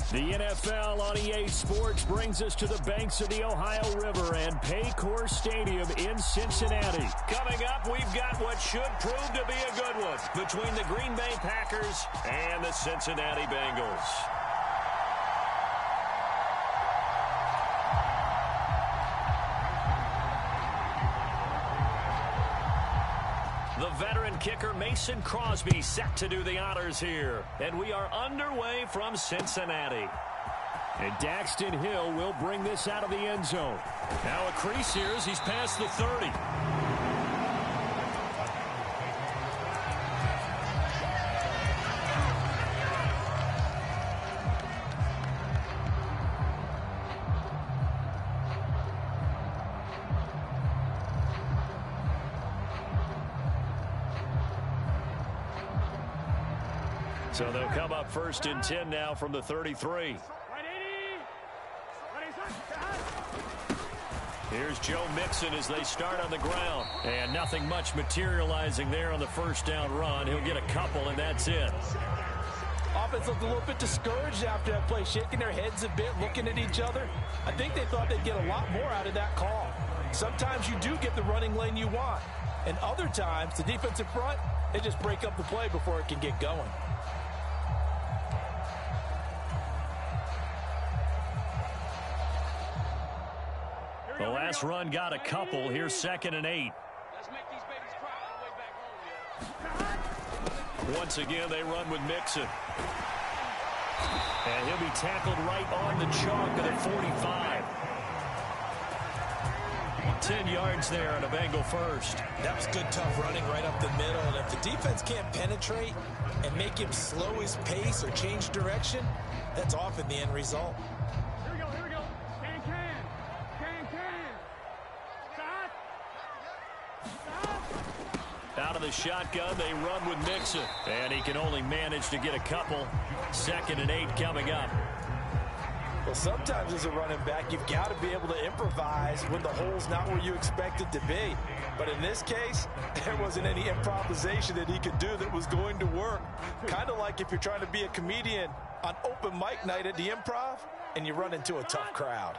The NFL on EA Sports brings us to the banks of the Ohio River and Paycor Stadium in Cincinnati. Coming up, we've got what should prove to be a good one between the Green Bay Packers and the Cincinnati Bengals. The veteran kicker Mason Crosby set to do the honors here. And we are underway from Cincinnati. And Daxton Hill will bring this out of the end zone. Now a crease here as he's past the 30. So they'll come up 1st and 10 now from the 33. Here's Joe Mixon as they start on the ground. And nothing much materializing there on the first down run. He'll get a couple, and that's it. Offense looked a little bit discouraged after that play, shaking their heads a bit, looking at each other. I think they thought they'd get a lot more out of that call. Sometimes you do get the running lane you want. And other times, the defensive front, they just break up the play before it can get going. The last run got a couple. Here's 2nd and 8. Let's make these babies cry on the way back home, yeah. Once again, they run with Mixon. And he'll be tackled right on the chalk of the 45. 10 yards there on a Bengal first. That was good, tough running right up the middle. And if the defense can't penetrate and make him slow his pace or change direction, that's often the end result. Here we go, here we go. Can. Stop. Out of the shotgun, they run with Mixon. And he can only manage to get a couple. 2nd and 8 coming up. Well, sometimes as a running back, you've got to be able to improvise when the hole's not where you expect it to be. But in this case, there wasn't any improvisation that he could do that was going to work. Kind of like if you're trying to be a comedian on open mic night at the Improv and you run into a tough crowd.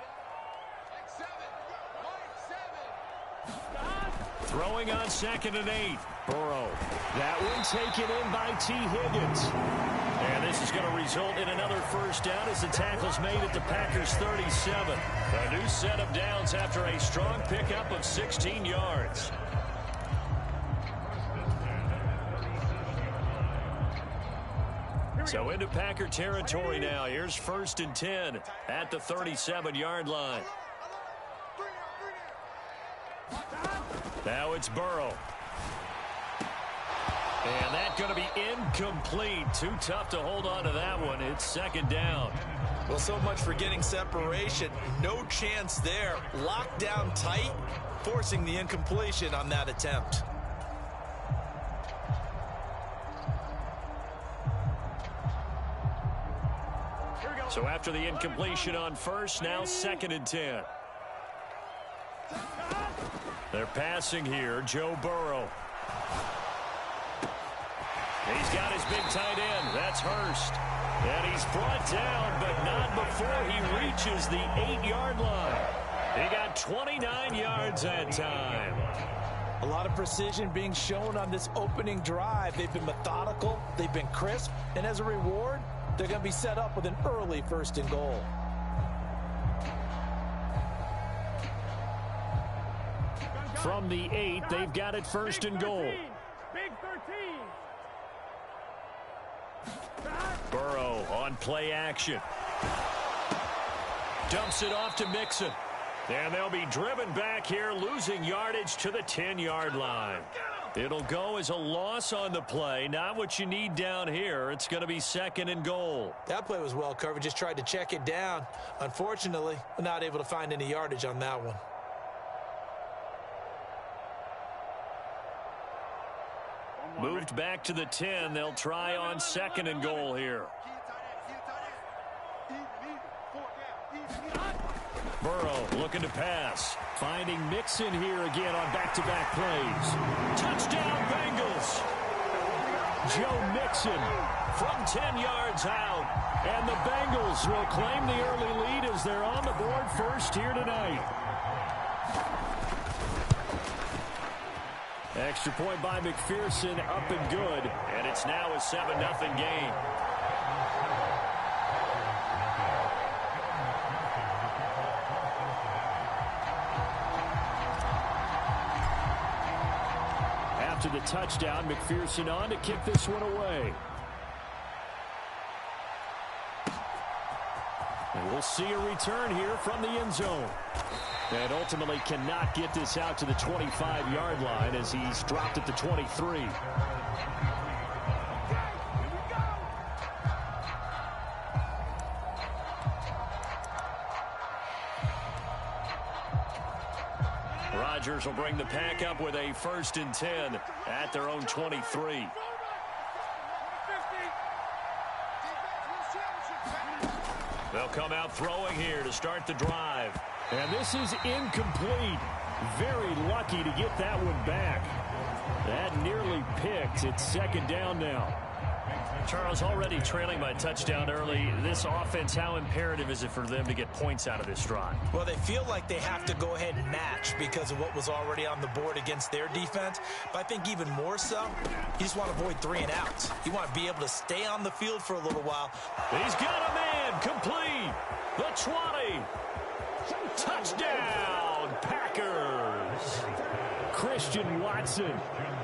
Throwing on 2nd and 8. Burrow. That one taken in by T. Higgins. And this is going to result in another first down as the tackle's made at the Packers' 37. A new set of downs after a strong pickup of 16 yards. So into Packer territory now. Here's 1st and 10 at the 37-yard line. Now it's Burrow. And that's going to be incomplete. Too tough to hold on to that one. It's 2nd down. Well, so much for getting separation. No chance there. Locked down tight, forcing the incompletion on that attempt. So after the incompletion on first, now 2nd and 10. They're passing here. Joe Burrow. He's got his big tight end. That's Hurst. And he's brought down, but not before he reaches the 8-yard line. He got 29 yards that time. A lot of precision being shown on this opening drive. They've been methodical. They've been crisp. And as a reward, they're going to be set up with an early 1st and goal. From the 8, they've got it 1st and goal. Big 13. Burrow on play action. Dumps it off to Mixon. And they'll be driven back here, losing yardage to the 10-yard line. It'll go as a loss on the play. Not what you need down here. It's going to be 2nd and goal. That play was well covered. Just tried to check it down. Unfortunately, not able to find any yardage on that one. Moved back to the 10. They'll try on 2nd and goal here. Burrow looking to pass. Finding Mixon here again on back-to-back plays. Touchdown, Bengals. Joe Mixon from 10 yards out. And the Bengals will claim the early lead as they're on the board first here tonight. Extra point by McPherson, up and good. And it's now a 7-0 game. After the touchdown, McPherson on to kick this one away. And we'll see a return here from the end zone. And ultimately cannot get this out to the 25-yard line as he's dropped at the 23. Rodgers will bring the pack up with a 1st and 10 at their own 23. They'll come out throwing here to start the drive. And this is incomplete. Very lucky to get that one back. That nearly picked. It's 2nd down now. Charles, already trailing by touchdown early. This offense, how imperative is it for them to get points out of this drive? Well, they feel like they have to go ahead and match because of what was already on the board against their defense. But I think even more so, you just want to avoid 3 and outs. You want to be able to stay on the field for a little while. He's got a man complete. The 20. Touchdown, Packers. Christian Watson,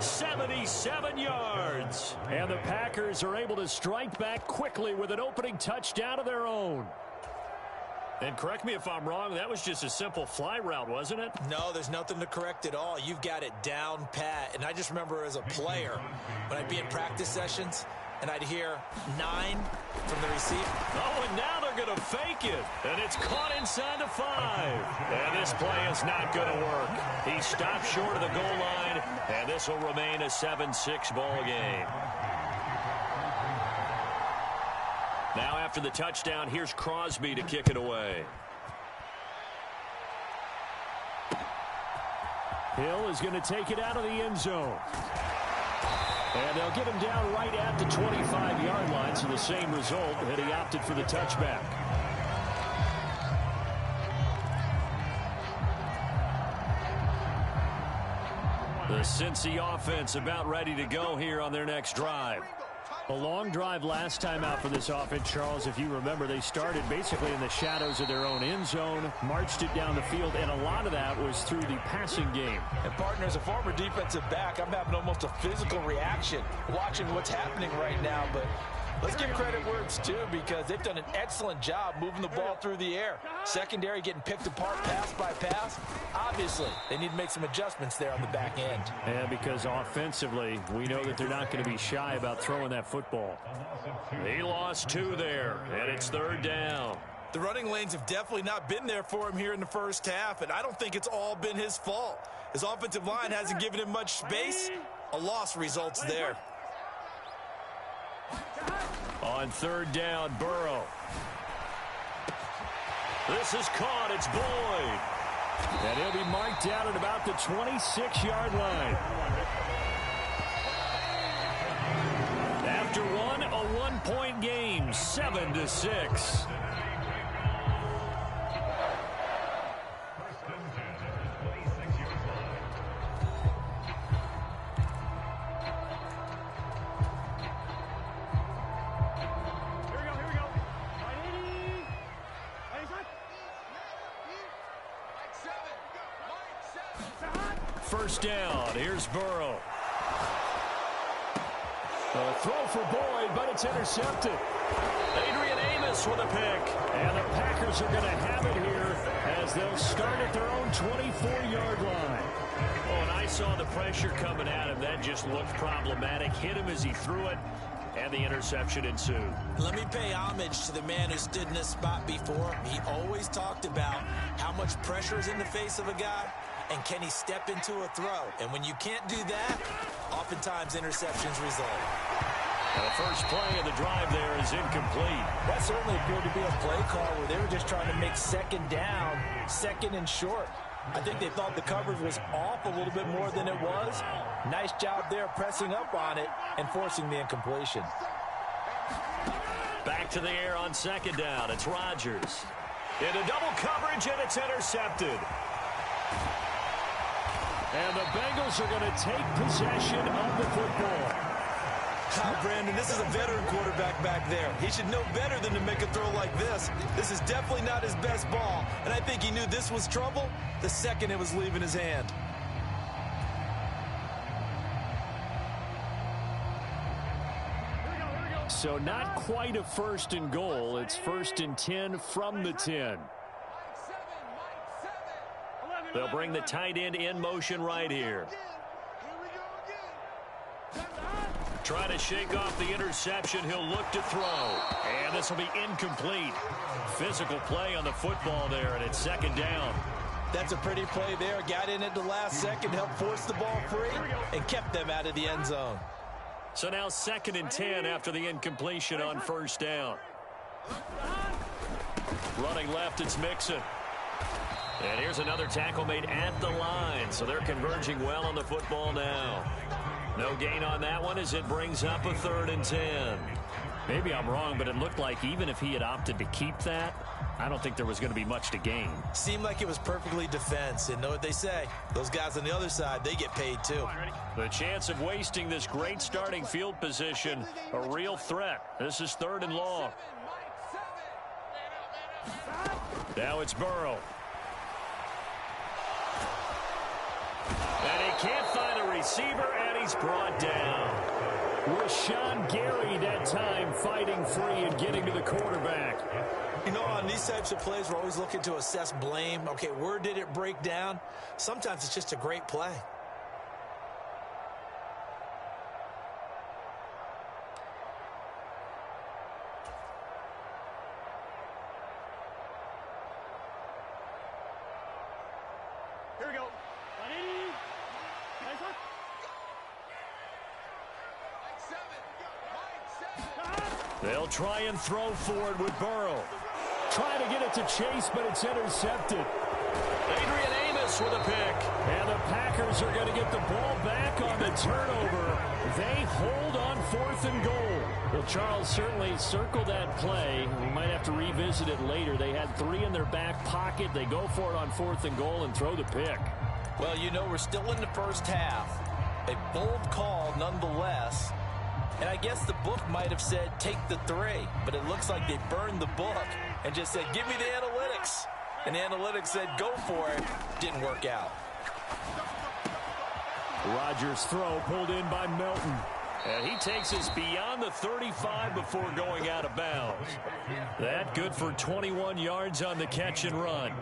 77 yards. And the Packers are able to strike back quickly with an opening touchdown of their own. And correct me if I'm wrong, that was just a simple fly route, wasn't it? No, there's nothing to correct at all. You've got it down pat. And I just remember as a player, when I'd be in practice sessions, and I'd hear 9 from the receiver. Oh, and now they're going to fake it. And it's caught inside the 5. And this play is not going to work. He stopped short of the goal line, and this will remain a 7-6 ball game. Now after the touchdown, here's Crosby to kick it away. Hill is going to take it out of the end zone. And they'll get him down right at the 25-yard line, so the same result, and he opted for the touchback. The Cincy offense about ready to go here on their next drive. A long drive last time out for this offense, Charles. If you remember, they started basically in the shadows of their own end zone, marched it down the field, and a lot of that was through the passing game. And partner, as a former defensive back, I'm having almost a physical reaction watching what's happening right now. But let's give credit where it's due, because they've done an excellent job moving the ball through the air. Secondary getting picked apart pass by pass. Obviously, they need to make some adjustments there on the back end. And because offensively, we know that they're not going to be shy about throwing that football. He lost 2 there, and it's 3rd down. The running lanes have definitely not been there for him here in the first half, and I don't think it's all been his fault. His offensive line hasn't given him much space. A loss results there. On 3rd down, Burrow. This is caught. It's Boyd. And he'll be marked down at about the 26-yard line. After one, a 1-point game, 7-6. First down. Here's Burrow. A throw for Boyd, but it's intercepted. Adrian Amos with a pick. And the Packers are going to have it here as they'll start at their own 24-yard line. Oh, and I saw the pressure coming at him. That just looked problematic. Hit him as he threw it, and the interception ensued. Let me pay homage to the man who stood in this spot before. He always talked about how much pressure is in the face of a guy, and can he step into a throw? And when you can't do that, oftentimes interceptions result. And the first play of the drive there is incomplete. That certainly appeared to be a play call where they were just trying to make 2nd down, 2nd and short. I think they thought the coverage was off a little bit more than it was. Nice job there pressing up on it and forcing the incompletion. Back to the air on second down. It's Rodgers. Into double coverage, and it's intercepted. And the Bengals are going to take possession of the football. Brandon, this is a veteran quarterback back there. He should know better than to make a throw like this. This is definitely not his best ball, and I think he knew this was trouble the second it was leaving his hand. So not quite a 1st and goal. It's 1st and 10 from the 10. They'll bring the tight end in motion right here. Trying to shake off the interception. He'll look to throw. And this will be incomplete. Physical play on the football there, and it's second down. That's a pretty play there. Got in at the last second, helped force the ball free, and kept them out of the end zone. So now 2nd and 10 after the incompletion on 1st down. Running left, it's Mixon. And here's another tackle made at the line. So they're converging well on the football now. No gain on that one as it brings up a 3rd and 10. Maybe I'm wrong, but it looked like even if he had opted to keep that, I don't think there was going to be much to gain. Seemed like it was perfectly defense. And know what they say? Those guys on the other side, they get paid too. The chance of wasting this great starting field position, a real threat. This is 3rd and long. Now it's Burrow. And he can't find a receiver, and he's brought down. Rashawn Gary that time fighting free and getting to the quarterback. You know, on these types of plays, we're always looking to assess blame. Okay, where did it break down? Sometimes it's just a great play. Here we go. Nice one. They'll try and throw forward with Burrow. Trying to get it to Chase, but it's intercepted. Adrian Amos with a pick. And the Packers are going to get the ball back on the turnover. They hold on 4th and goal. Well, Charles certainly circled that play. We might have to revisit it later. They had 3 in their back pocket. They go for it on 4th and goal and throw the pick. Well, you know, we're still in the first half. A bold call nonetheless. And I guess the book might have said take the 3, but it looks like they burned the book and just said give me the analytics. And the analytics said go for it. Didn't work out. Rodgers' throw pulled in by Melton. And he takes us beyond the 35 before going out of bounds. That good for 21 yards on the catch and run.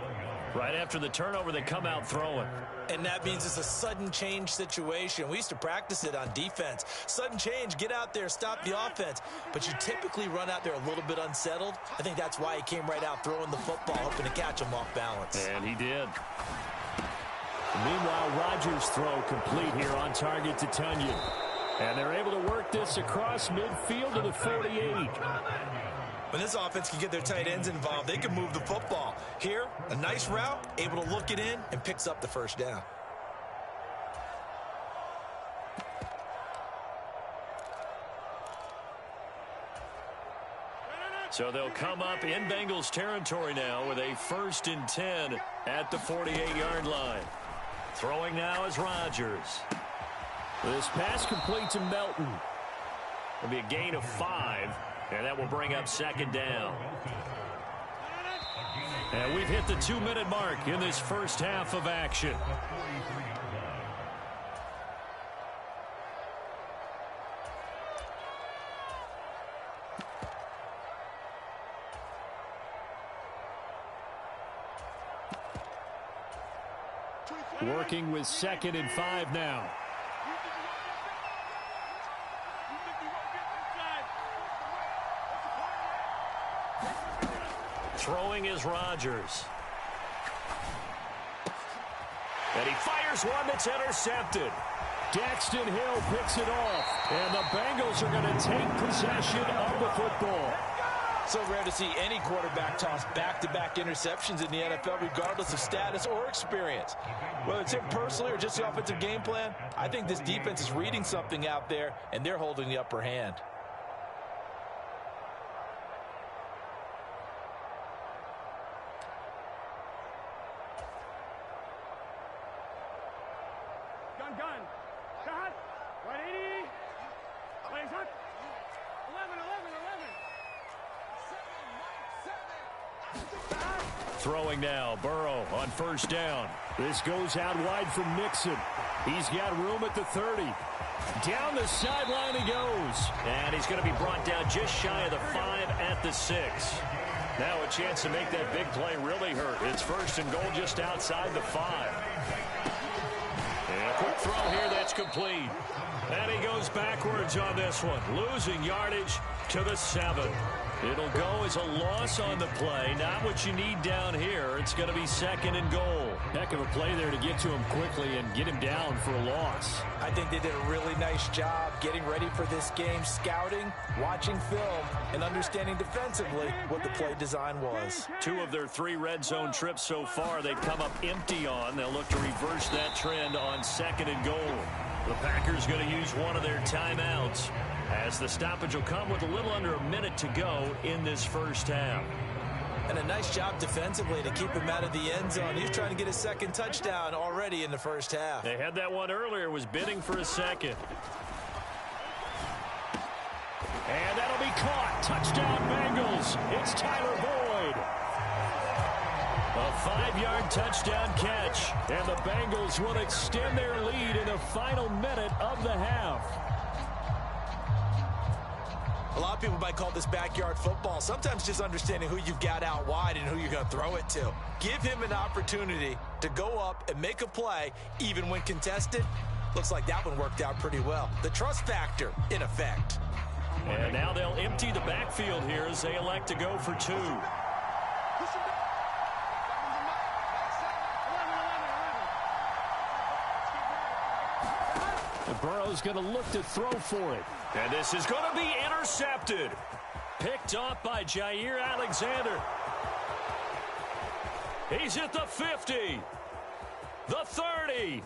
Right after the turnover, they come out throwing. And that means it's a sudden change situation. We used to practice it on defense. Sudden change, get out there, stop the offense. But you typically run out there a little bit unsettled. I think that's why he came right out throwing the football, hoping to catch him off balance. And he did. Meanwhile, Rodgers' throw complete here on target to Tunyon. And they're able to work this across midfield to the 48. When this offense can get their tight ends involved, they can move the football. Here, a nice route, able to look it in, and picks up the first down. So they'll come up in Bengals territory now with a 1st and 10 at the 48-yard line. Throwing now is Rodgers. This pass complete to Melton. It'll be a gain of 5. And that will bring up 2nd down. And we've hit the 2-minute mark in this first half of action. Working with 2nd and 5 now. Throwing is Rodgers. And he fires one that's intercepted. Daxton Hill picks it off. And the Bengals are going to take possession of the football. So rare to see any quarterback toss back-to-back interceptions in the NFL, regardless of status or experience. Whether it's him personally or just the offensive game plan, I think this defense is reading something out there, and they're holding the upper hand. Throwing now, Burrow on first down. This goes out wide for Mixon. He's got room at the 30. Down the sideline he goes. And he's going to be brought down just shy of the 5 at the 6. Now a chance to make that big play really hurt. It's first and goal just outside the 5. And a quick throw here that's complete. And he goes backwards on this one, losing yardage to the 7. It'll go as a loss on the play. Not what you need down here. It's going to be second and goal. Heck of a play there to get to him quickly and get him down for a loss. I think they did a really nice job getting ready for this game, scouting, watching film, and understanding defensively what the play design was. 2 of their 3 red zone trips so far they've come up empty on. They'll look to reverse that trend on second and goal. The Packers going to use one of their timeouts, as the stoppage will come with a little under a minute to go in this first half. And a nice job defensively to keep him out of the end zone. He's trying to get his second touchdown already in the first half. They had that one earlier, was bidding for a second. And that'll be caught. Touchdown Bengals. It's Tyler Boyd. A 5-yard touchdown catch. And the Bengals will extend their lead in the final minute of the half. A lot of people might call this backyard football. Sometimes just understanding who you've got out wide and who you're going to throw it to. Give him an opportunity to go up and make a play, even when contested. Looks like that one worked out pretty well. The trust factor in effect. And now they'll empty the backfield here as they elect to go for 2. Burrow's going to look to throw for it. And this is going to be intercepted. Picked off by Jair Alexander. He's at the 50. The 30.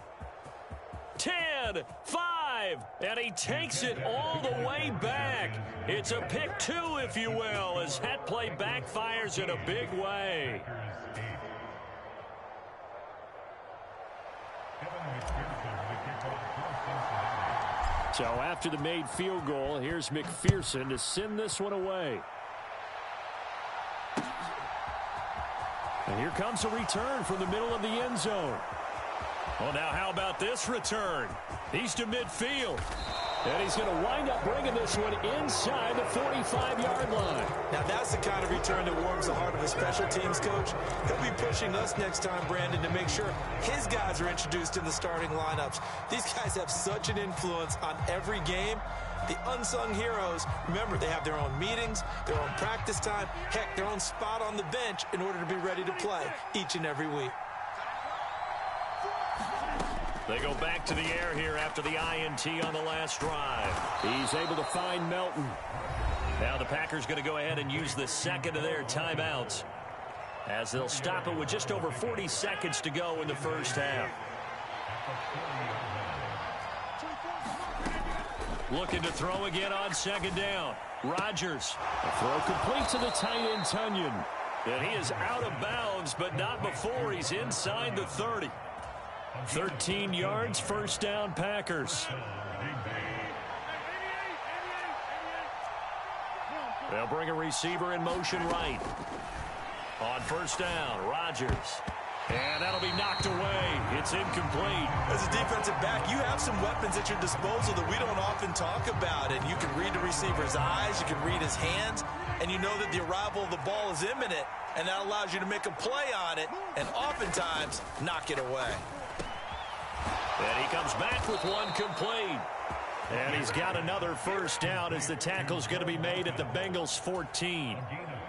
10. 5. And he takes it all the way back. It's a pick 2, if you will, as that play backfires in a big way. So after the made field goal, here's McPherson to send this one away. And here comes a return from the middle of the end zone. Well, now how about this return? He's to midfield. And he's going to wind up bringing this one inside the 45-yard line. Now that's the kind of return that warms the heart of a special teams coach. He'll be pushing us next time, Brandon, to make sure his guys are introduced in the starting lineups. These guys have such an influence on every game. The unsung heroes, remember, they have their own meetings, their own practice time, heck, their own spot on the bench in order to be ready to play each and every week. They go back to the air here after the INT on the last drive. He's able to find Melton. Now the Packers going to go ahead and use the second of their timeouts, as they'll stop it with just over 40 seconds to go in the first half. Looking to throw again on second down. Rodgers. A throw complete to the tight end, Tunyon. And he is out of bounds, but not before he's inside the 30. 13 yards, first down, Packers. They'll bring a receiver in motion right. On first down, Rodgers. And that'll be knocked away. It's incomplete. As a defensive back, you have some weapons at your disposal that we don't often talk about. And you can read the receiver's eyes, you can read his hands, and you know that the arrival of the ball is imminent. And that allows you to make a play on it and oftentimes knock it away. And he comes back with one complete. And he's got another first down as the tackle's going to be made at the Bengals 14.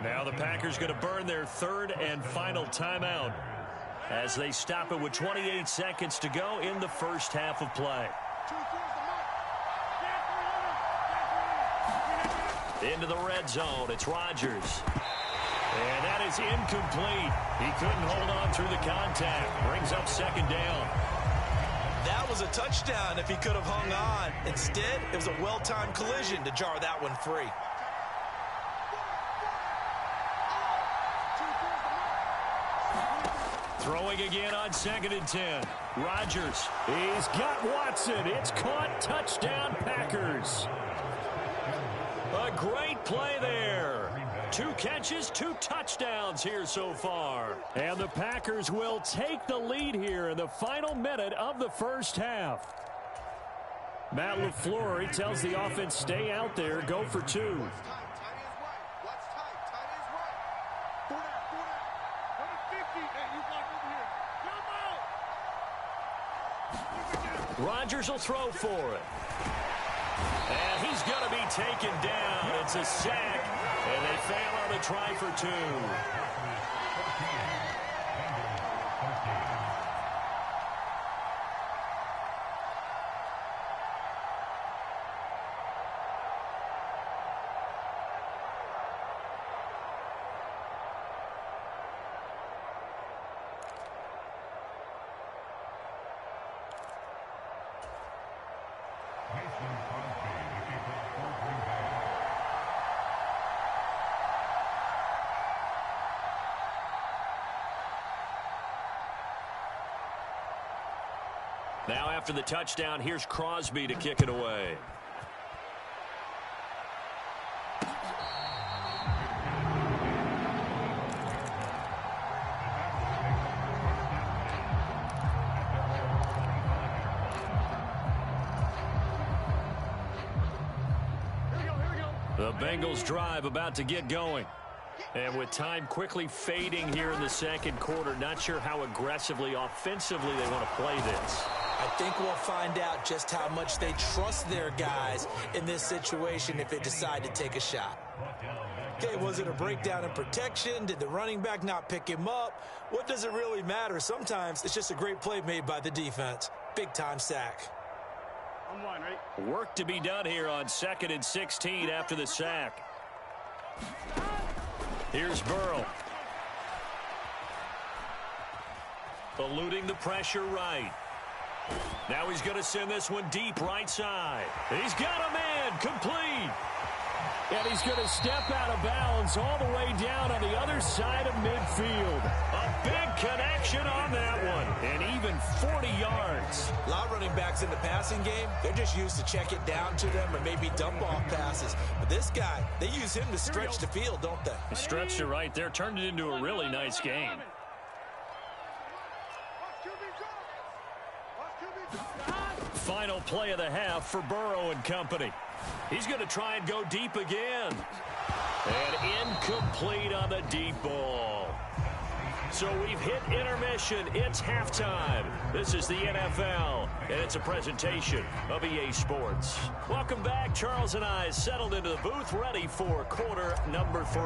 Now the Packers going to burn their third and final timeout as they stop it with 28 seconds to go in the first half of play. Into the red zone, it's Rodgers. And that is incomplete. He couldn't hold on through the contact. Brings up second down. That was a touchdown if he could have hung on. Instead, it was a well-timed collision to jar that one free. Throwing again on second and 10. Rodgers. He's got Watson. It's caught. Touchdown, Packers. A great play there. 2 catches, 2 touchdowns here so far. And the Packers will take the lead here in the final minute of the first half. Matt LaFleur tells the offense, stay out there, go for 2. Rodgers will throw for it. And he's going to be taken down. It's a sack, and they fail on the try for 2. Now after the touchdown, here's Crosby to kick it away. The Bengals drive about to get going. And with time quickly fading here in the second quarter, not sure how aggressively, offensively they want to play this. I think we'll find out just how much they trust their guys in this situation if they decide to take a shot. Okay, was it a breakdown in protection? Did the running back not pick him up? What does it really matter? Sometimes it's just a great play made by the defense. Big-time sack. Work to be done here on 2nd and 16 after the sack. Here's Burrow. Eluding the pressure right. Now he's going to send this one deep right side. He's got a man complete. And he's going to step out of bounds all the way down on the other side of midfield. A big connection on that one. And even 40 yards. A lot of running backs in the passing game, they're just used to check it down to them or maybe dump off passes. But this guy, they use him to stretch the field, don't they? He stretched it right there, turned it into a really nice game. Final play of the half for Burrow and company. He's going to try and go deep again. And incomplete on the deep ball. So we've hit intermission. It's halftime. This is the NFL, and it's a presentation of EA Sports. Welcome back. Charles and I settled into the booth, ready for quarter number 3.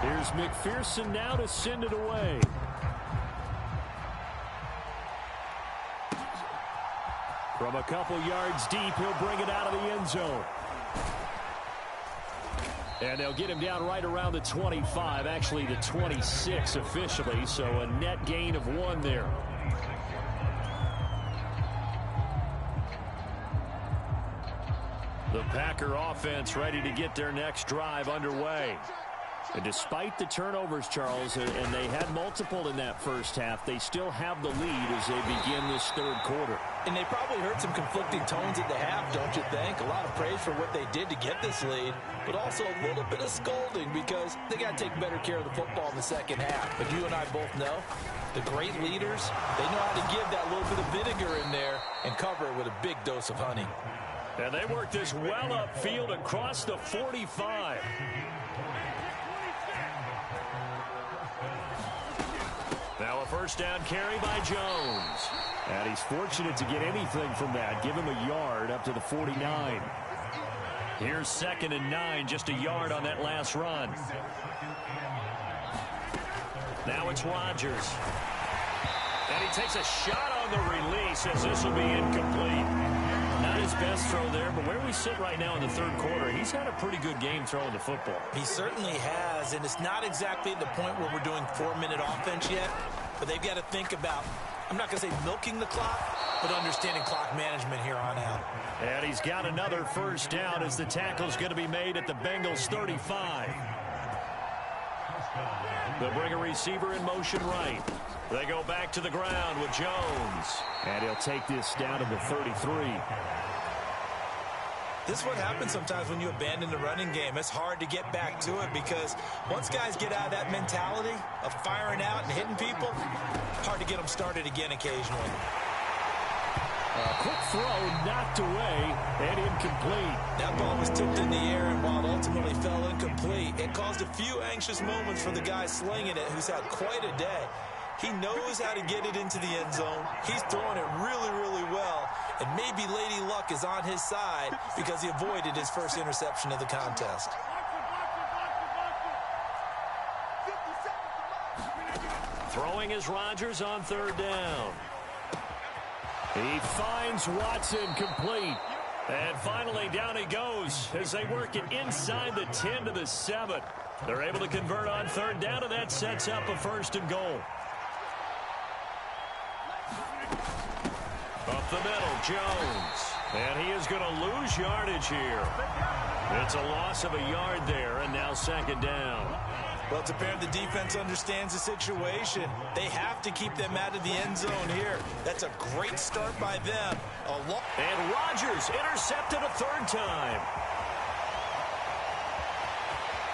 Here's McPherson now to send it away. From a couple yards deep, he'll bring it out of the end zone. And they'll get him down right around the 25, actually the 26 officially, so a net gain of 1 there. The Packer offense ready to get their next drive underway. And despite the turnovers, Charles, and they had multiple in that first half, they still have the lead as they begin this third quarter. And they probably heard some conflicting tones at the half, don't you think? A lot of praise for what they did to get this lead, but also a little bit of scolding because they got to take better care of the football in the second half. But you and I both know the great leaders, they know how to give that little bit of vinegar in there and cover it with a big dose of honey. And they work this well upfield across the 45. Now a first down carry by Jones. And he's fortunate to get anything from that. Give him a yard up to the 49. Here's 2nd and 9, just a yard on that last run. Now it's Rodgers. And he takes a shot on the release as this will be incomplete. Not his best throw there, but where we sit right now in the third quarter, he's had a pretty good game throwing the football. He certainly has, and it's not exactly the point where we're doing 4-minute offense yet, but they've got to think about, I'm not going to say milking the clock, but understanding clock management here on out. And he's got another first down as the tackle's going to be made at the Bengals 35. They'll bring a receiver in motion right. They go back to the ground with Jones. And he'll take this down to the 33. This is what happens sometimes when you abandon the running game. It's hard to get back to it because once guys get out of that mentality of firing out and hitting people, hard to get them started again occasionally. A quick throw knocked away and incomplete. That ball was tipped in the air, and while it ultimately fell incomplete, it caused a few anxious moments for the guy slinging it, who's had quite a day. He knows how to get it into the end zone. He's throwing it really, really well. And maybe Lady Luck is on his side because he avoided his first interception of the contest. Throwing is Rodgers on third down. He finds Watson complete. And finally down he goes as they work it inside the 10 to the 7. They're able to convert on third down, and that sets up a 1st and goal. Up the middle, Jones. And he is going to lose yardage here. It's a loss of a yard there, and now 2nd down. Well, it's apparent the defense understands the situation. They have to keep them out of the end zone here. That's a great start by them. And Rodgers intercepted a 3rd time.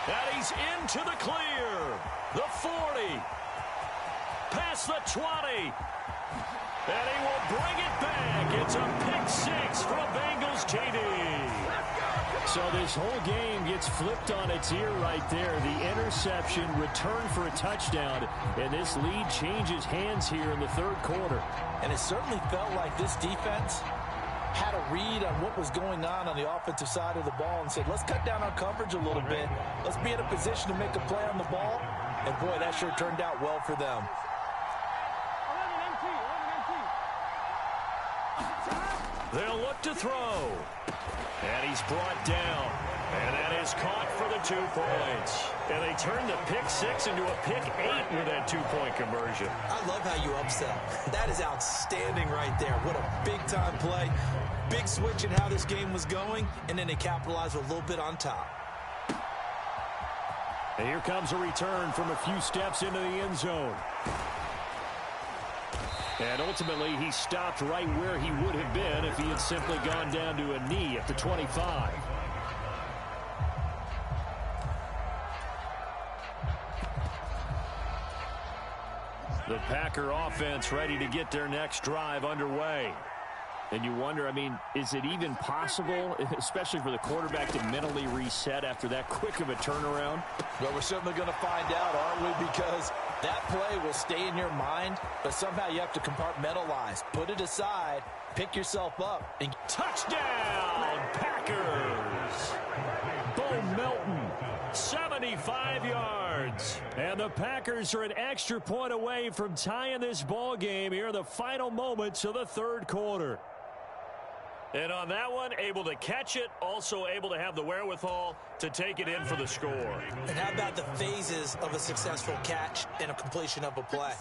And he's into the clear. The 40. Past the 20. And he will bring it back. It's a pick 6 for a Bengals TD. So this whole game gets flipped on its ear right there. The interception, return for a touchdown, and this lead changes hands here in the 3rd quarter. And it certainly felt like this defense had a read on what was going on the offensive side of the ball and said, let's cut down our coverage a little bit. Let's be in a position to make a play on the ball. And, boy, that sure turned out well for them. They'll look to throw. And he's brought down. And that is caught for the 2 points. And they turn the pick 6 into a pick 8 with that 2-point conversion. I love how you upset. That is outstanding right there. What a big-time play. Big switch in how this game was going, and then they capitalized with a little bit on top. And here comes a return from a few steps into the end zone. And ultimately, he stopped right where he would have been if he had simply gone down to a knee at the 25. The Packer offense ready to get their next drive underway. And you wonder, I mean, is it even possible, especially for the quarterback, to mentally reset after that quick of a turnaround? Well, we're certainly going to find out, aren't we? Because that play will stay in your mind, but somehow you have to compartmentalize. Put it aside, pick yourself up. And touchdown, Packers! Bo Melton, 75 yards. And the Packers are an extra point away from tying this ball game here in the final moments of the 3rd quarter. And on that one, able to catch it, also able to have the wherewithal to take it in for the score. And how about the phases of a successful catch and a completion of a play?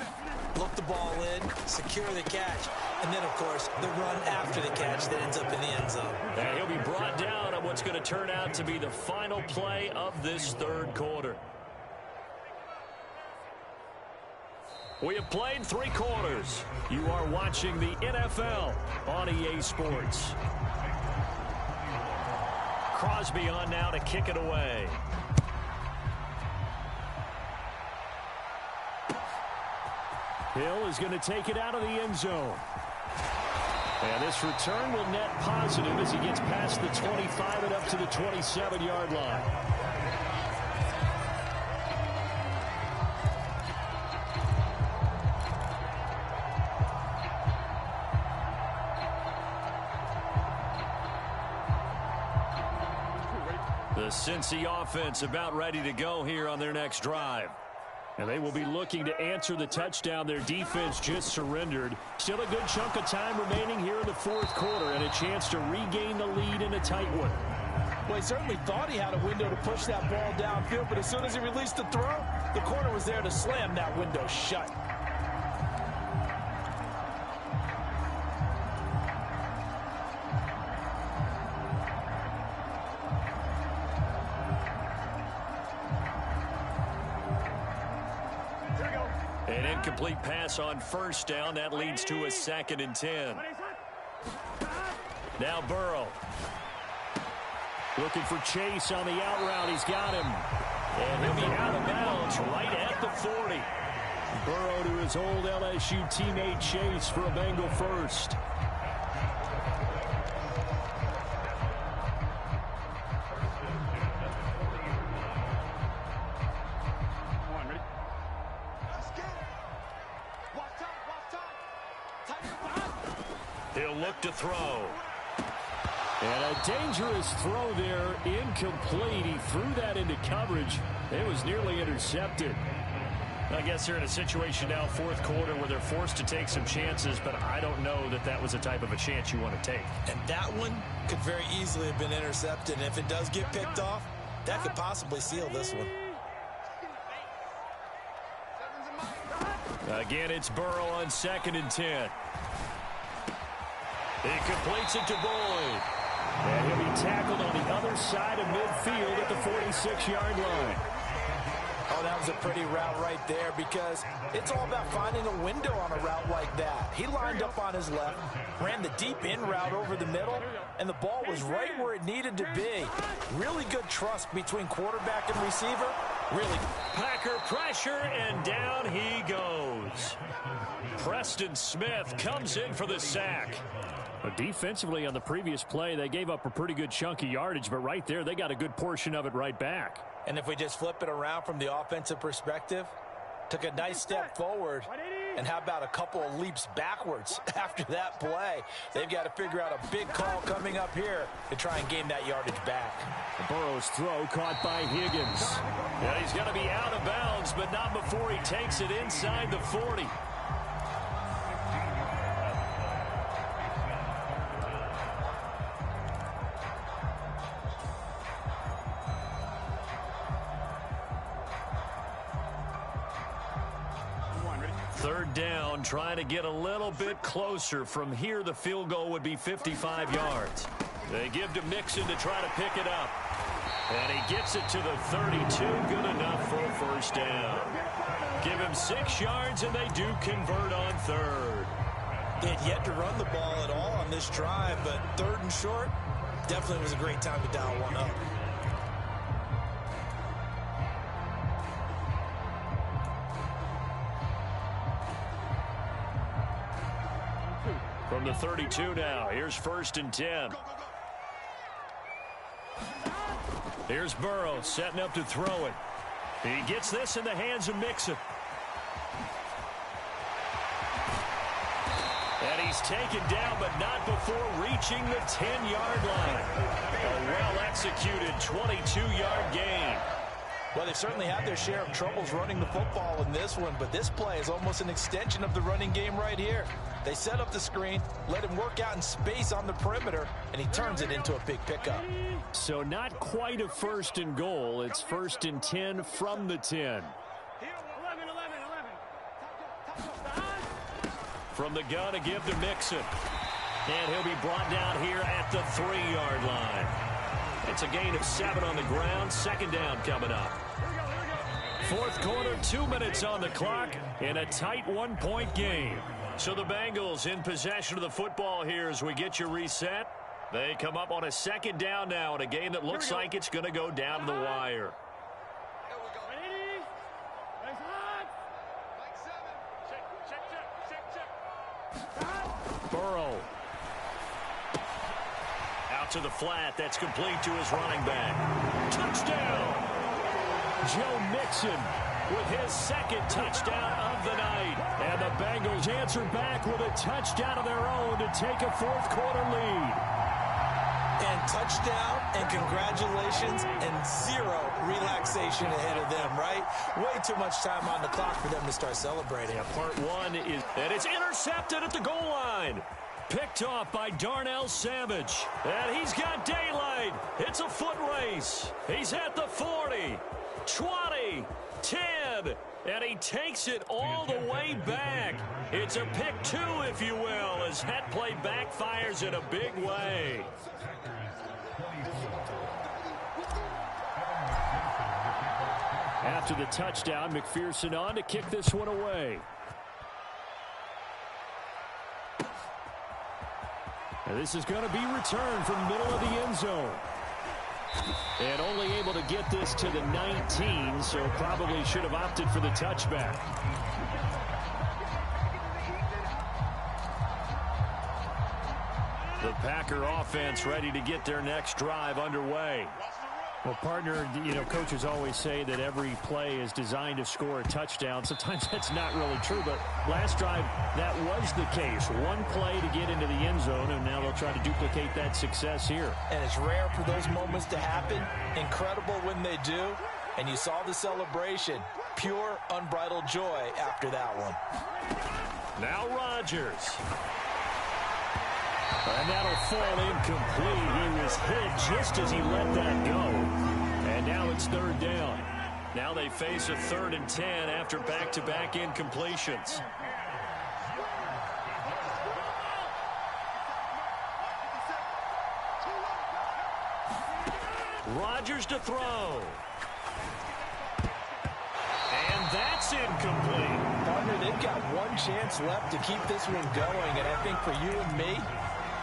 Look the ball in, secure the catch, and then, of course, the run after the catch that ends up in the end zone. And he'll be brought down on what's going to turn out to be the final play of this 3rd quarter. We have played 3 quarters. You are watching the NFL on EA Sports. Crosby on now to kick it away. Hill is going to take it out of the end zone. And this return will net positive as he gets past the 25 and up to the 27-yard line. The Cincy offense about ready to go here on their next drive. And they will be looking to answer the touchdown their defense just surrendered. Still a good chunk of time remaining here in the 4th quarter and a chance to regain the lead in a tight one. Well, he certainly thought he had a window to push that ball downfield, but as soon as he released the throw, the corner was there to slam that window shut. An incomplete pass on 1st down. That leads to a 2nd and 10. Now Burrow. Looking for Chase on the out route. He's got him. And he'll be out of bounds right at the 40. Burrow to his old LSU teammate Chase for a Bengal first. He'll look to throw. And a dangerous throw there, incomplete. He threw that into coverage. It was nearly intercepted. I guess they're in a situation now, fourth quarter, where they're forced to take some chances, but I don't know that that was the type of a chance you want to take. And that one could very easily have been intercepted. And if it does get picked off, that could possibly seal this one. Again, it's Burrow on 2nd and 10. He completes it to Boyd. And he'll be tackled on the other side of midfield at the 46-yard line. Oh, that was a pretty route right there because it's all about finding a window on a route like that. He lined up on his left, ran the deep in route over the middle, and the ball was right where it needed to be. Really good trust between quarterback and receiver. Really. Packer pressure, and down he goes. Preston Smith comes in for the sack. Defensively on the previous play, they gave up a pretty good chunk of yardage, but right there, they got a good portion of it right back. And if we just flip it around from the offensive perspective, took a nice step forward, and how about a couple of leaps backwards after that play? They've got to figure out a big call coming up here to try and gain that yardage back. Burrow's throw caught by Higgins. And he's going to be out of bounds, but not before he takes it inside the 40. Third down, trying to get a little bit closer. From here, the field goal would be 55 yards. They give to Mixon to try to pick it up. And he gets it to the 32. Good enough for a first down. Give him 6 yards, and they do convert on third. They had yet to run the ball at all on this drive, but 3rd and short definitely was a great time to dial one up. From the 32 now, here's 1st and 10. Here's Burrow setting up to throw it. He gets this in the hands of Mixon. And he's taken down, but not before reaching the 10-yard line. A well-executed 22-yard gain. Well, they certainly had their share of troubles running the football in this one, but this play is almost an extension of the running game right here. They set up the screen, let him work out in space on the perimeter, and he turns it into a big pickup. So not quite a 1st and goal. It's 1st and 10 from the 10. From the gun, a give to Mixon. And he'll be brought down here at the 3-yard line. It's a gain of 7 on the ground. 2nd down coming up. 4th quarter, 2 minutes on the clock in a tight 1-point game. So the Bengals in possession of the football here as we get you reset. They come up on a 2nd down now in a game that looks like it's going to go down to the wire. Burrow. Out to the flat. That's complete to his running back. Touchdown! Joe Mixon with his 2nd touchdown of the night. And the Bengals answer back with a touchdown of their own to take a 4th quarter lead. And touchdown and congratulations and 0 relaxation ahead of them, right? Way too much time on the clock for them to start celebrating. Yeah, part 1 is that it's intercepted at the goal line. Picked off by Darnell Savage. And he's got daylight. It's a foot race. He's at the 40, 20, 10, and he takes it all the way back. It's a pick 2, if you will, as that play backfires in a big way. After the touchdown, McPherson on to kick this one away. And this is going to be returned from the middle of the end zone. And only able to get this to the 19, so probably should have opted for the touchback. The Packer offense ready to get their next drive underway. Well, partner, coaches always say that every play is designed to score a touchdown. Sometimes that's not really true, but last drive, that was the case. One play to get into the end zone, and now they'll try to duplicate that success here. And it's rare for those moments to happen. Incredible when they do. And you saw the celebration. Pure, unbridled joy after that one. Now Rodgers. And that'll fall incomplete. He was hit just as he let that go. And now it's third down. Now they face a 3rd and 10 after back-to-back incompletions. Rodgers to throw. And that's incomplete. Partner, they've got one chance left to keep this one going. And I think for you and me,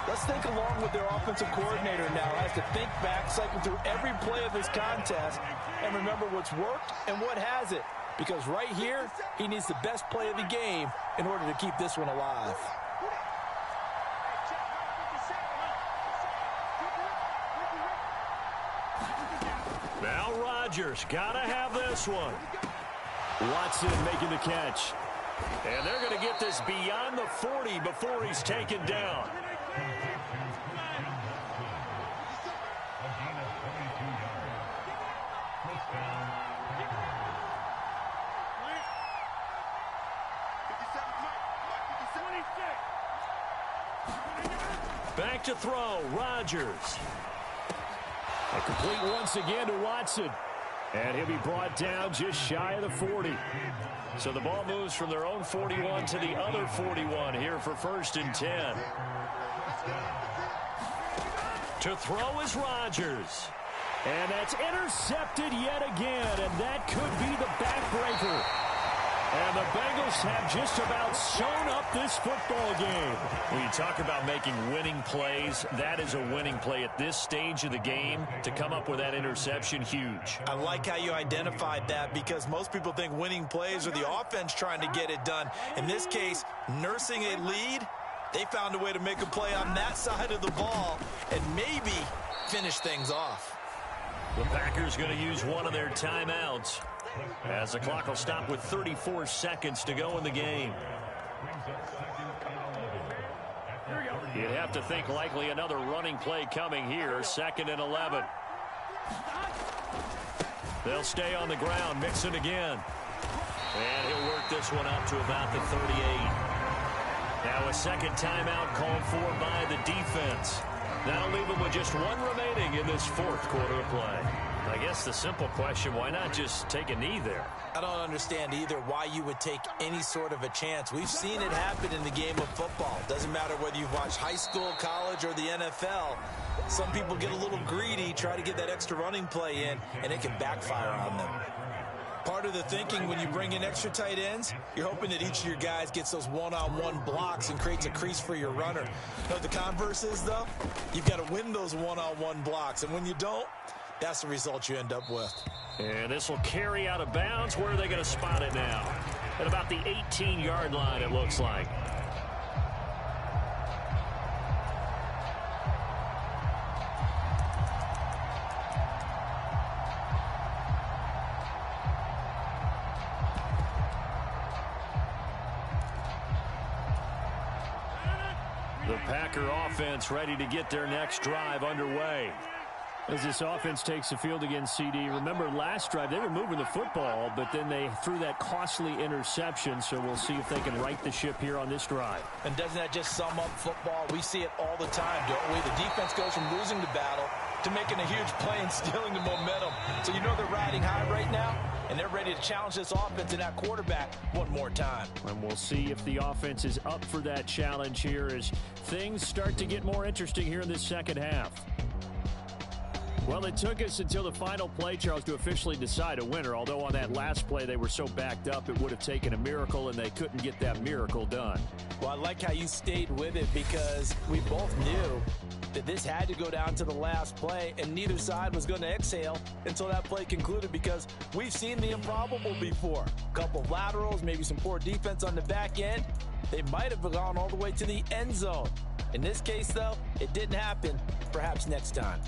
let's think along with their offensive coordinator now as to think back, cycle through every play of this contest, and remember what's worked and what hasn't. Because right here, he needs the best play of the game in order to keep this one alive. Now Rodgers, gotta have this one. Watson making the catch. And they're going to get this beyond the 40 before he's taken down. Back to throw, Rodgers. A complete once again to Watson. And he'll be brought down just shy of the 40. So the ball moves from their own 41 to the other 41 here for 1st and 10. To throw is Rodgers. And that's intercepted yet again. And that could be the backbreaker. And the Bengals have just about sewn up this football game. When you talk about making winning plays, that is a winning play at this stage of the game. To come up with that interception, huge. I like how you identified that because most people think winning plays are the offense trying to get it done. In this case, nursing a lead, they found a way to make a play on that side of the ball and maybe finish things off. The Packers going to use one of their timeouts, as the clock will stop with 34 seconds to go in the game. You'd have to think likely another running play coming here. 2nd and 11. They'll stay on the ground. Mixon again. And he'll work this one up to about the 38. Now a second timeout called for by the defense. That'll leave them with just one remaining in this 4th quarter of play. I guess the simple question, why not just take a knee there? I don't understand either why you would take any sort of a chance. We've seen it happen in the game of football. Doesn't matter whether you've watched high school, college, or the NFL. Some people get a little greedy, try to get that extra running play in, and it can backfire on them. Part of the thinking when you bring in extra tight ends, you're hoping that each of your guys gets those one-on-one blocks and creates a crease for your runner. You know what the converse is, though? You've got to win those one-on-one blocks, and when you don't, that's the result you end up with. And this will carry out of bounds. Where are they going to spot it now? At about the 18-yard line, it looks like. The Packer offense ready to get their next drive underway. As this offense takes the field against CD, remember last drive they were moving the football, but then they threw that costly interception, so we'll see if they can right the ship here on this drive. And doesn't that just sum up football? We see it all the time, don't we? The defense goes from losing the battle to making a huge play and stealing the momentum. So you know they're riding high right now, and they're ready to challenge this offense and that quarterback one more time. And we'll see if the offense is up for that challenge here as things start to get more interesting here in this second half. Well, it took us until the final play, Charles, to officially decide a winner, although on that last play they were so backed up it would have taken a miracle, and they couldn't get that miracle done. Well, I like how you stayed with it because we both knew that this had to go down to the last play, and neither side was going to exhale until that play concluded, because we've seen the improbable before. A couple of laterals, maybe some poor defense on the back end. They might have gone all the way to the end zone. In this case, though, it didn't happen. Perhaps next time.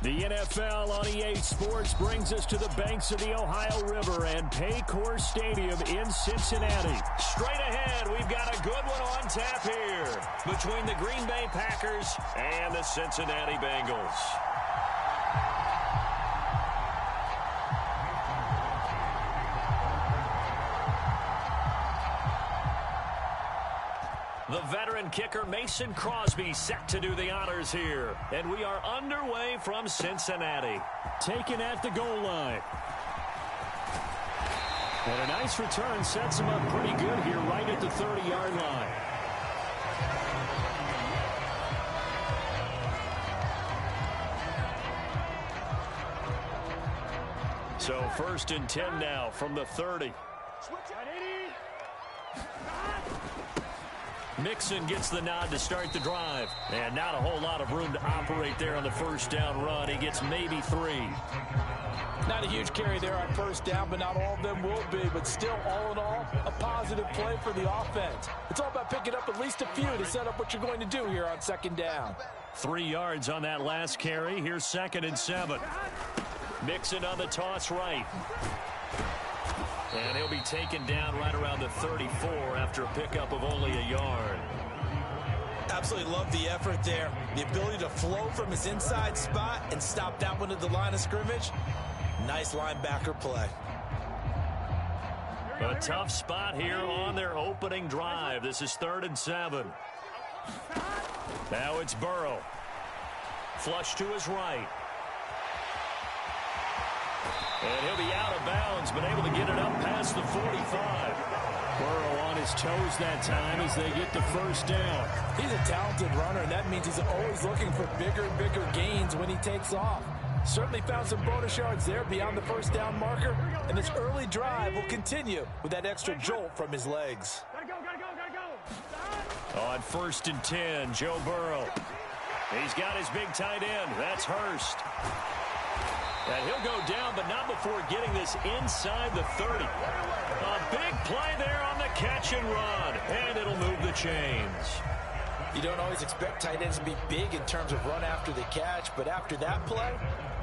The NFL on EA Sports brings us to the banks of the Ohio River and Paycor Stadium in Cincinnati. Straight ahead, we've got a good one on tap here between the Green Bay Packers and the Cincinnati Bengals. The veteran kicker Mason Crosby set to do the honors here. And we are underway from Cincinnati. Taken at the goal line. And a nice return sets him up pretty good here right at the 30-yard line. So 1st and 10 now from the 30. Mixon gets the nod to start the drive. And not a whole lot of room to operate there on the first down run. He gets maybe 3. Not a huge carry there on first down, but not all of them will be. But still, all in all, a positive play for the offense. It's all about picking up at least a few to set up what you're going to do here on second down. 3 yards on that last carry. Here's 2nd and 7. Mixon on the toss right. And he'll be taken down right around the 34 after a pickup of only a yard. Absolutely love the effort there. The ability to flow from his inside spot and stop that one at the line of scrimmage. Nice linebacker play. A tough spot here on their opening drive. This is 3rd and 7. Now it's Burrow. Flush to his right. And he'll be out of bounds, but able to get it up past the 45. Burrow on his toes that time as they get the first down. He's a talented runner, and that means he's always looking for bigger and bigger gains when he takes off. Certainly found some bonus yards there beyond the first down marker, and this early drive will continue with that extra jolt from his legs. On 1st and 10, Joe Burrow. He's got his big tight end. That's Hurst. And he'll go down, but not before getting this inside the 30. A big play there on the catch and run, and it'll move the chains. You don't always expect tight ends to be big in terms of run after the catch, but after that play,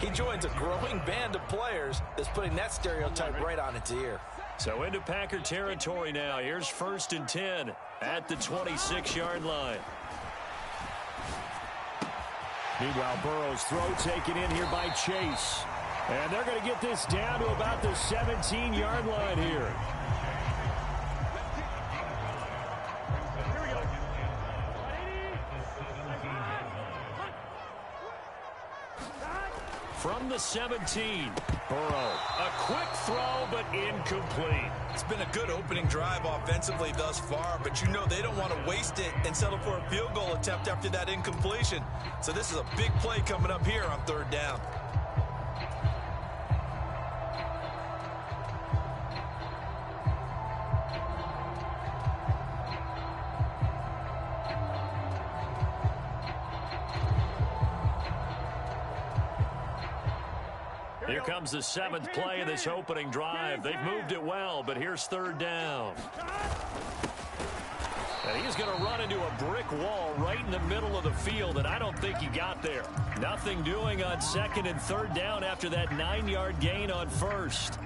he joins a growing band of players that's putting that stereotype right on its ear. So into Packer territory now. Here's 1st and 10 at the 26-yard line. Meanwhile, Burrow's throw taken in here by Chase. And they're going to get this down to about the 17-yard line here. From the 17, Burrow. A quick throw, but incomplete. It's been a good opening drive offensively thus far, but you know they don't want to waste it and settle for a field goal attempt after that incompletion. So this is a big play coming up here on 3rd down. Here comes the 7th play of this opening drive. They've moved it well, but here's 3rd down. And he's going to run into a brick wall right in the middle of the field, and I don't think he got there. Nothing doing on 2nd and 3rd down after that 9-yard gain on 1st.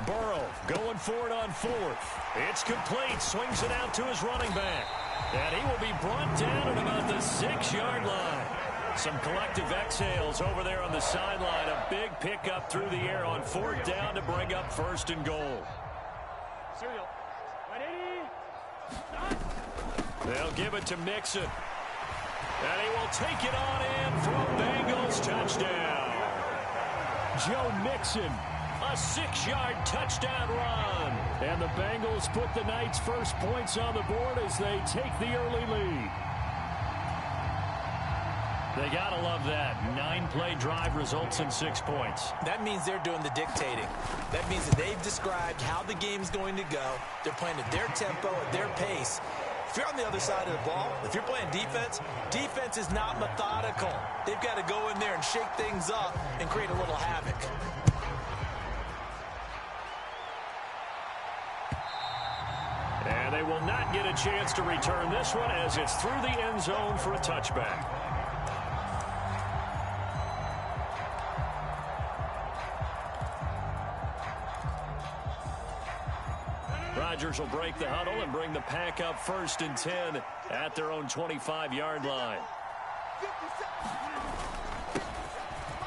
Burrow going for it on 4th. It's complete. Swings it out to his running back. And he will be brought down at about the 6-yard line. Some collective exhales over there on the sideline. A big pickup through the air on 4th down to bring up 1st and goal. They'll give it to Mixon. And he will take it on in for a Bengals touchdown. Joe Mixon. A 6-yard touchdown run. And the Bengals put the night's first points on the board as they take the early lead. They got to love that. 9-play drive results in 6 points. That means they're doing the dictating. That means that they've described how the game's going to go. They're playing at their tempo, at their pace. If you're on the other side of the ball, if you're playing defense, defense is not methodical. They've got to go in there and shake things up and create a little havoc. And they will not get a chance to return this one as it's through the end zone for a touchback. Rodgers will break the huddle and bring the pack up 1st and 10 at their own 25-yard line.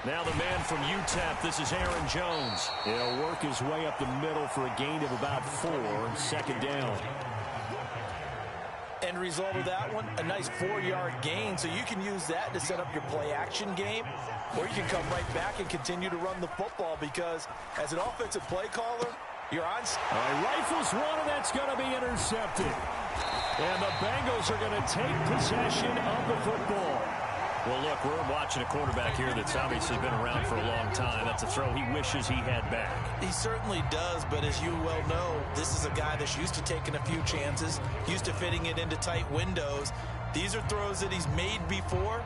Now the man from UTEP, this is Aaron Jones. He'll work his way up the middle for a gain of about 4, 2nd down. End result of that one, a nice 4-yard gain, so you can use that to set up your play-action game, or you can come right back and continue to run the football because as an offensive play caller, you're on. Rifles one, and that's going to be intercepted. And the Bengals are going to take possession of the football. Well, look, we're watching a quarterback here that's obviously been around for a long time. That's a throw he wishes he had back. He certainly does, but as you well know, this is a guy that's used to taking a few chances, used to fitting it into tight windows. These are throws that he's made before.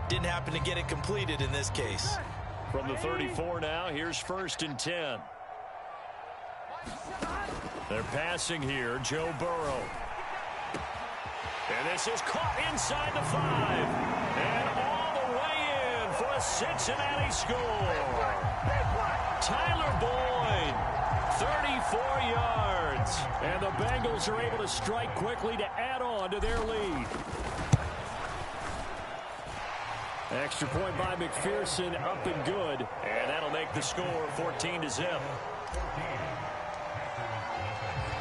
Didn't happen to get it completed in this case. From the 34 now, here's 1st and 10. They're passing here, Joe Burrow. And this is caught inside the 5. And all the way in for a Cincinnati score. Tyler Boyd, 34 yards. And the Bengals are able to strike quickly to add on to their lead. Extra point by McPherson, up and good. And that'll make the score 14-0.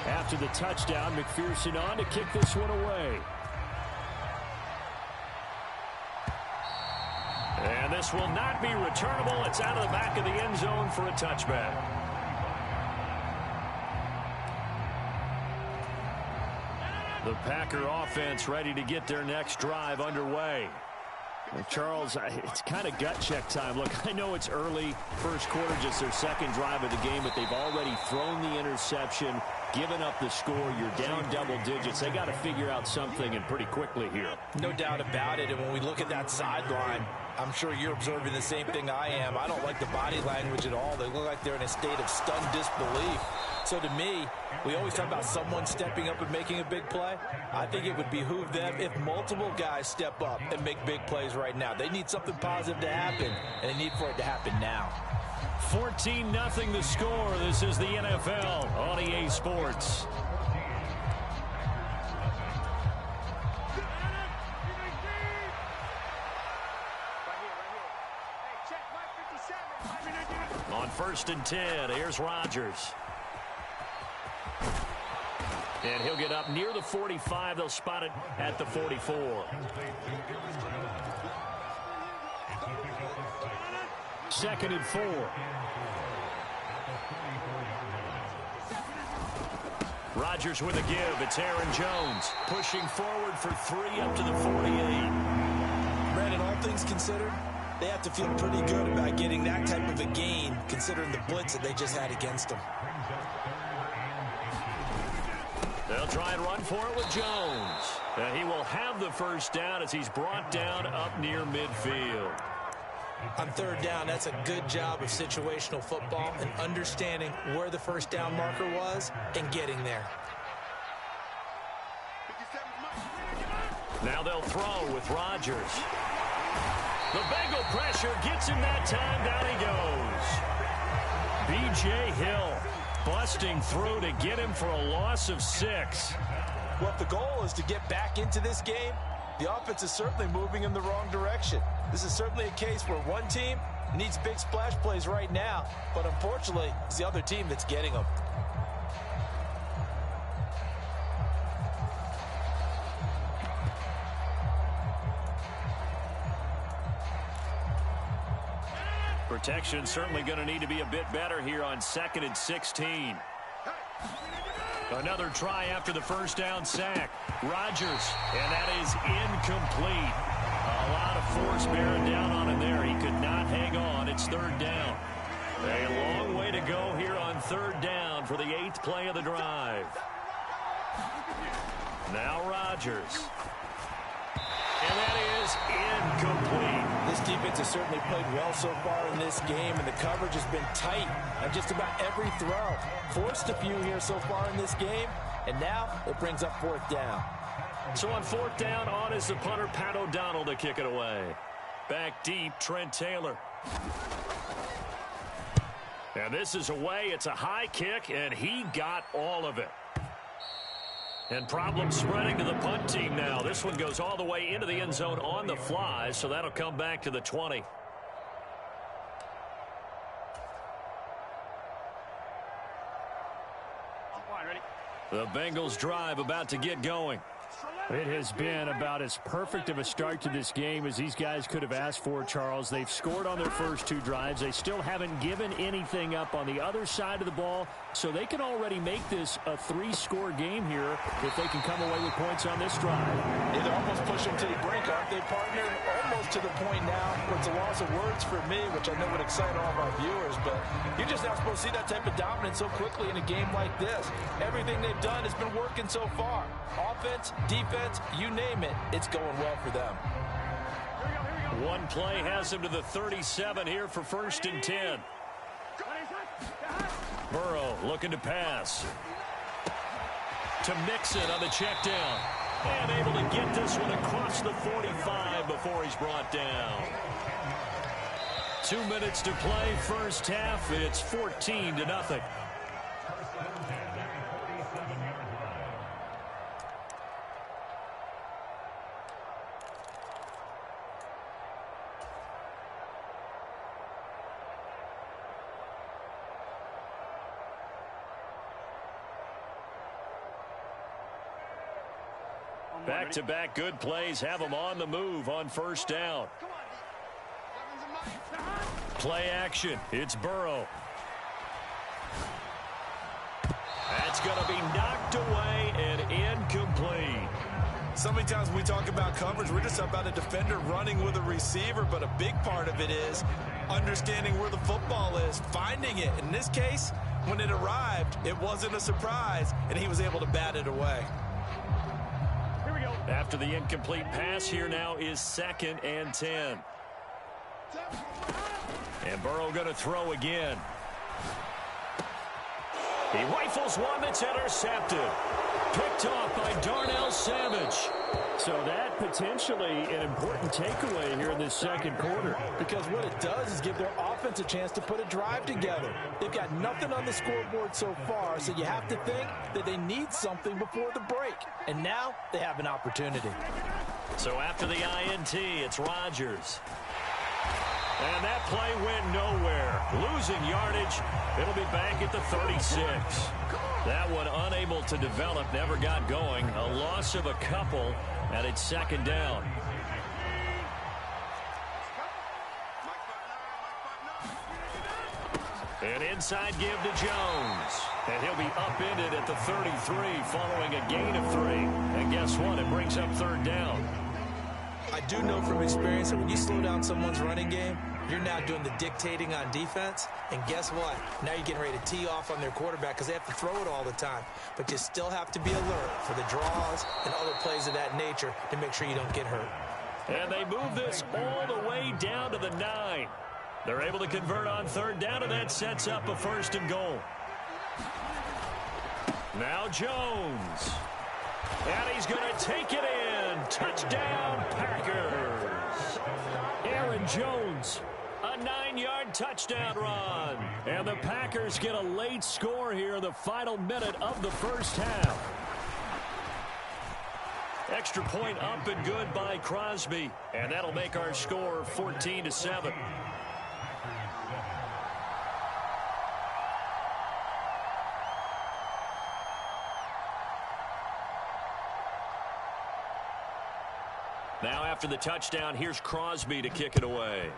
After the touchdown, McPherson on to kick this one away. And this will not be returnable. It's out of the back of the end zone for a touchback. The Packer offense ready to get their next drive underway. Well, Charles, it's kind of gut check time. Look, I know it's early, first quarter, just their second drive of the game, but they've already thrown the interception, given up the score. You're down double digits. They got to figure out something, and pretty quickly here. No doubt about it. And when we look at that sideline, I'm sure you're observing the same thing I am. I don't like the body language at all. They look like they're in a state of stunned disbelief. So to me, we always talk about someone stepping up and making a big play. I think it would behoove them if multiple guys step up and make big plays right now. They need something positive to happen, and they need for it to happen now. 14-0 the score. This is the NFL on EA Sports. On 1st and 10, here's Rodgers. And he'll get up near the 45. They'll spot it at the 44. Second and 4. Rodgers with a give. It's Aaron Jones pushing forward for 3 up to the 48. Brandon, all things considered, they have to feel pretty good about getting that type of a gain, considering the blitz that they just had against them. They'll try and run for it with Jones. And he will have the first down as he's brought down up near midfield. On 3rd down, that's a good job of situational football and understanding where the first down marker was and getting there. Now they'll throw with Rodgers. The Bengal pressure gets him that time. Down he goes. B.J. Hill busting through to get him for a loss of 6. Well, if the goal is to get back into this game, the offense is certainly moving in the wrong direction. This is certainly a case where one team needs big splash plays right now, but unfortunately, it's the other team that's getting them. Protection certainly going to need to be a bit better here on 2nd and 16. Another try after the first down sack. Rodgers, and that is incomplete. A lot of force bearing down on him there. He could not hang on. It's 3rd down. A long way to go here on 3rd down for the 8th play of the drive. Now Rodgers. And that is incomplete. This defense has certainly played well so far in this game, and the coverage has been tight on just about every throw. Forced a few here so far in this game, and now it brings up 4th down. So on 4th down, on is the punter, Pat O'Donnell, to kick it away. Back deep, Trent Taylor. And this is away. It's a high kick, and he got all of it. And problems spreading to the punt team now. This one goes all the way into the end zone on the fly, so that'll come back to the 20. The Bengals drive about to get going. It has been about as perfect of a start to this game as these guys could have asked for, Charles. They've scored on their first two drives. They still haven't given anything up on the other side of the ball, so they can already make this a three-score game here if they can come away with points on this drive. Yeah, they're almost pushing to the brink, aren't they, partner? Almost to the point now where it's a loss of words for me, which I know would excite all of our viewers, but you're just not supposed to see that type of dominance so quickly in a game like this. Everything they've done has been working so far. Offense, defense, you name it, it's going well for them. One play has them to the 37 here for 1st and 10. Burrow looking to pass. To Mixon on the check down. And able to get this one across the 45 before he's brought down. 2 minutes to play, first half. It's 14-0. Back-to-back good plays have them on the move on first down. Play action. It's Burrow. That's going to be knocked away and incomplete. So many times when we talk about coverage, we're just about a defender running with a receiver, but a big part of it is understanding where the football is, finding it. In this case, when it arrived, it wasn't a surprise, and he was able to bat it away. After the incomplete pass, here now is 2nd and 10. And Burrow going to throw again. He rifles one that's intercepted. Picked off by Darnell Savage. So that potentially an important takeaway here in this second quarter. Because what it does is give their offense a chance to put a drive together. They've got nothing on the scoreboard so far, so you have to think that they need something before the break. And now they have an opportunity. So after the INT, it's Rodgers. And that play went nowhere. Losing yardage. It'll be back at the 36. That one unable to develop, never got going. A loss of a couple, and it's 2nd down. An inside give to Jones. And he'll be upended at the 33 following a gain of 3. And guess what? It brings up 3rd down. I do know from experience that when you slow down someone's running game, you're now doing the dictating on defense. And guess what? Now you're getting ready to tee off on their quarterback because they have to throw it all the time. But you still have to be alert for the draws and other plays of that nature to make sure you don't get hurt. And they move this all the way down to the 9. They're able to convert on 3rd down, and that sets up a 1st and goal. Now Jones. And he's going to take it in. Touchdown, Packers. Aaron Jones, a 9-yard touchdown run. And the Packers get a late score here in the final minute of the first half. Extra point up and good by Crosby. And that'll make our score 14-7. Now after the touchdown, here's Crosby to kick it away.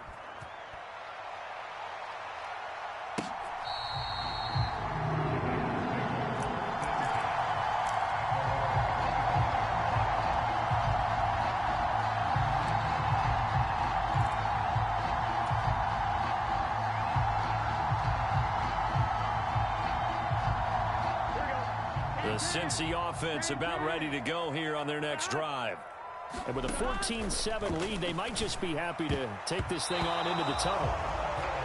The Cincy offense about ready to go here on their next drive. And with a 14-7 lead, they might just be happy to take this thing on into the tunnel.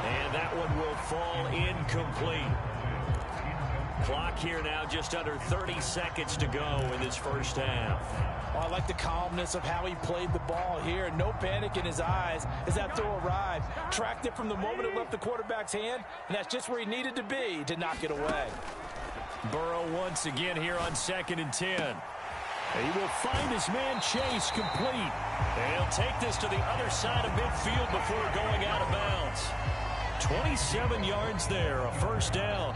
And that one will fall incomplete. Clock here now just under 30 seconds to go in this first half. Oh, I like the calmness of how he played the ball here. No panic in his eyes as that throw arrived. Tracked it from the moment it left the quarterback's hand, and that's just where he needed to be to knock it away. Burrow once again here on 2nd and 10. He will find his man Chase complete. And he'll take this to the other side of midfield before going out of bounds. 27 yards there, a 1st down.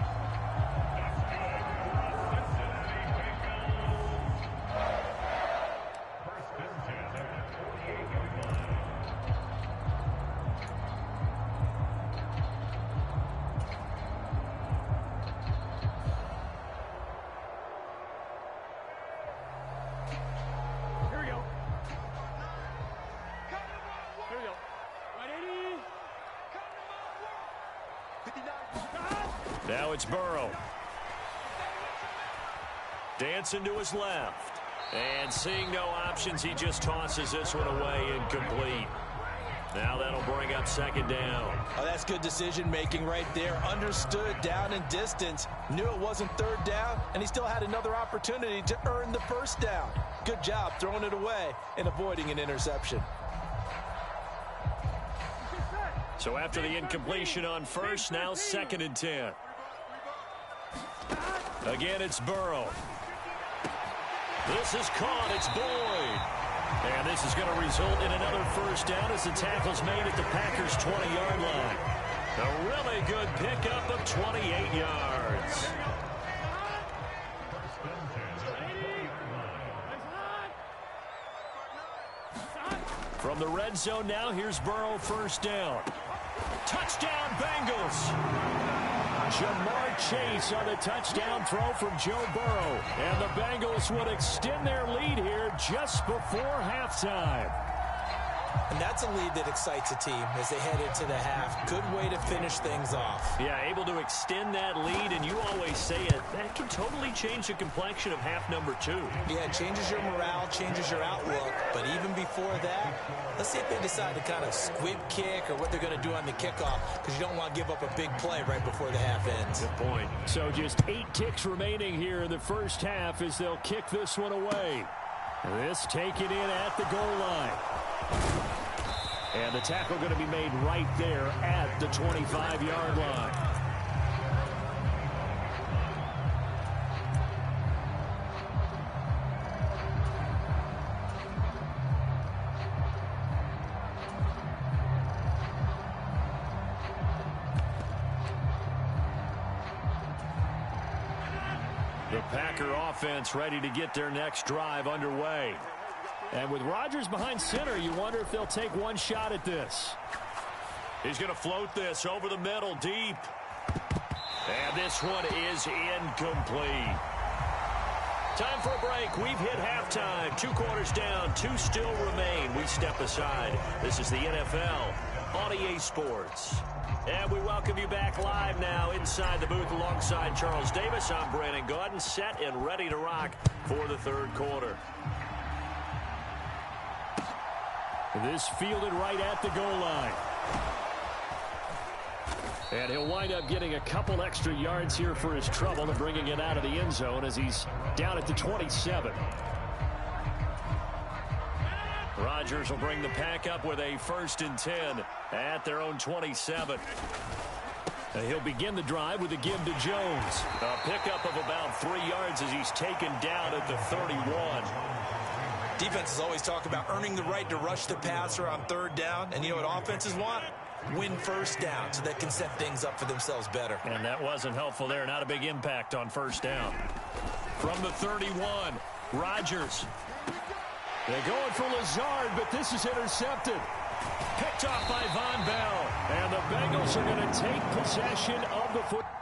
Now it's Burrow. Dancing to his left. And seeing no options, he just tosses this one away, incomplete. Now that'll bring up second down. Oh, that's good decision-making right there. Understood down and distance. Knew it wasn't third down, and he still had another opportunity to earn the first down. Good job throwing it away and avoiding an interception. So after the incompletion on first, now 2nd and 10. Again, it's Burrow. This is caught. It's Boyd. And this is going to result in another first down as the tackle's made at the Packers' 20-yard line. A really good pickup of 28 yards. From the red zone now, here's Burrow, first down. Touchdown, Bengals. Jamar Chase on the touchdown throw from Joe Burrow. And the Bengals would extend their lead here just before halftime. And that's a lead that excites a team as they head into the half. Good way to finish things off. Yeah, able to extend that lead, and you always say it, that can totally change the complexion of half number 2. Yeah, it changes your morale, changes your outlook. But even before that, let's see if they decide to kind of squib kick or what they're going to do on the kickoff, because you don't want to give up a big play right before the half ends. Good point. So just 8 ticks remaining here in the first half as they'll kick this one away. This taken in at the goal line. And the tackle going to be made right there at the 25-yard line. The Packer offense ready to get their next drive underway. And with Rodgers behind center, you wonder if they'll take one shot at this. He's going to float this over the middle, deep. And this one is incomplete. Time for a break. We've hit halftime. 2 quarters down, 2 still remain. We step aside. This is the NFL on EA Sports. And we welcome you back live now inside the booth alongside Charles Davis. I'm Brandon Gaudin, set and ready to rock for the third quarter. This fielded right at the goal line. And he'll wind up getting a couple extra yards here for his trouble and bringing it out of the end zone as he's down at the 27. Rodgers will bring the pack up with a 1st and 10 at their own 27. He'll begin the drive with a give to Jones. A pickup of about 3 yards as he's taken down at the 31. Defenses always talk about earning the right to rush the passer on third down. And you know what offenses want? Win first down so they can set things up for themselves better. And that wasn't helpful there. Not a big impact on first down. From the 31, Rodgers. They're going for Lazard, but this is intercepted. Picked off by Von Bell. And the Bengals are going to take possession of the football.